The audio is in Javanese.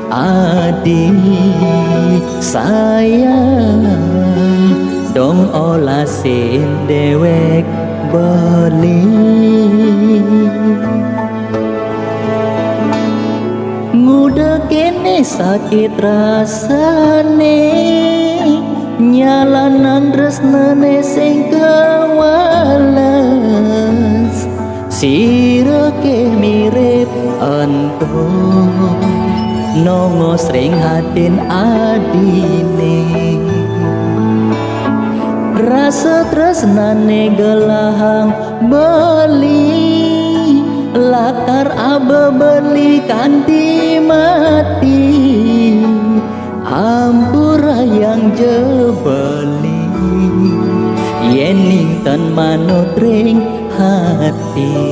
Adi sayang dong olasin dewek beli nguda kene sakit rasane nyalanan tresnane sing kewalas sira ke mirip ento nongo sering hatin adine rasa tresnane gelahang beli lakar aba beli kanti mati hampura yang jebeli yening tan manut ring hati